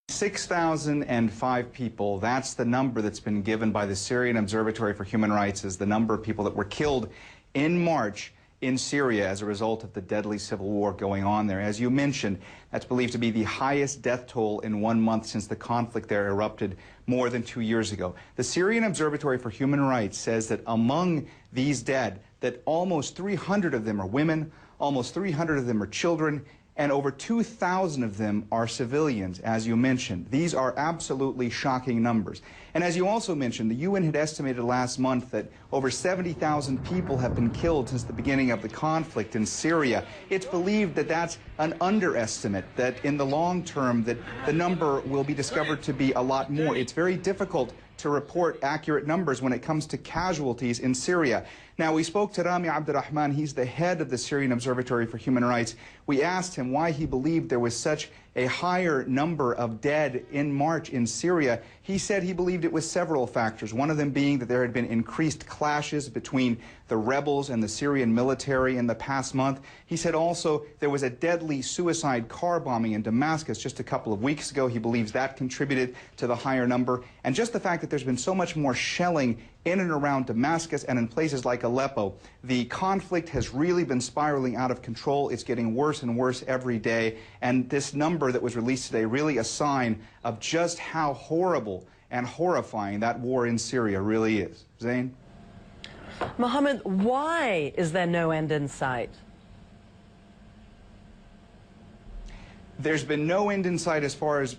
6,005 people, that's the number that's been given by the Syrian Observatory for Human Rights as the number of people that were killed in March in Syria as a result of the deadly civil war going on there. As you mentioned, that's believed to be the highest death toll in 1 month since the conflict there erupted more than 2 years ago. The Syrian Observatory for Human Rights says that among these dead, that almost 300 of them are women, almost 300 of them are children, and over 2,000 of them are civilians, as you mentioned. These are absolutely shocking numbers. And as you also mentioned, the UN had estimated last month that over 70,000 people have been killed since the beginning of the conflict in Syria. It's believed that that's an underestimate, that in the long term that the number will be discovered to be a lot more. It's very difficult to report accurate numbers when it comes to casualties in Syria. Now, we spoke to Rami Abdurrahman. He's the head of the Syrian Observatory for Human Rights. We asked him why he believed there was such a higher number of dead in March in Syria. He said he believed it was several factors, one of them being that there had been increased clashes between the rebels and the Syrian military in the past month. He said also there was a deadly suicide car bombing in Damascus just a couple of weeks ago. He believes that contributed to the higher number. And just the fact that there's been so much more shelling in and around Damascus and in places like Aleppo. The conflict has really been spiraling out of control. It's getting worse and worse every day. And this number that was released today really a sign of just how horrible and horrifying that war in Syria really is. Zain? Mohammed, why is there no end in sight? There's been no end in sight as far as,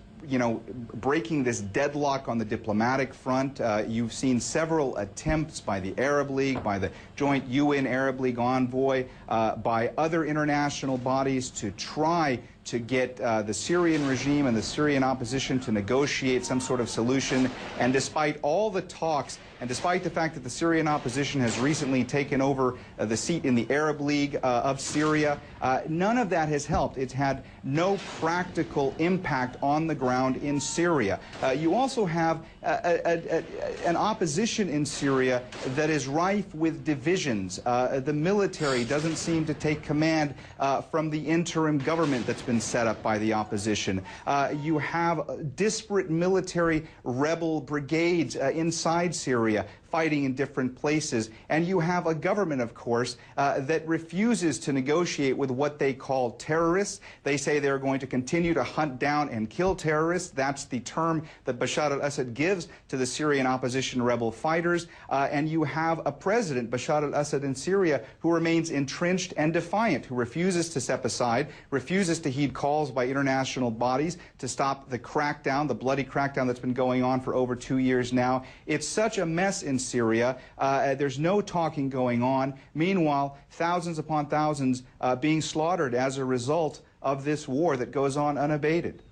breaking this deadlock on the diplomatic front. You've seen several attempts by the Arab League, by the joint UN Arab League envoy, by other international bodies to try to get the Syrian regime and the Syrian opposition to negotiate some sort of solution. And despite all the talks, and despite the fact that the Syrian opposition has recently taken over the seat in the Arab League of Syria, none of that has helped. It's had no practical impact on the ground in Syria. You also have an opposition in Syria that is rife with divisions. The military doesn't seem to take command from the interim government that's been set up by the opposition. You have disparate military rebel brigades inside Syria fighting in different places. And you have a government, of course, that refuses to negotiate with what they call terrorists. They say they're going to continue to hunt down and kill terrorists. That's the term that Bashar al-Assad gives to the Syrian opposition rebel fighters. And you have a president, Bashar al-Assad in Syria, who remains entrenched and defiant, who refuses to step aside, refuses to heed calls by international bodies to stop the crackdown, the bloody crackdown that's been going on for over 2 years now. It's such a mess in Syria. There's no talking going on. Meanwhile, thousands upon thousands being slaughtered as a result of this war that goes on unabated.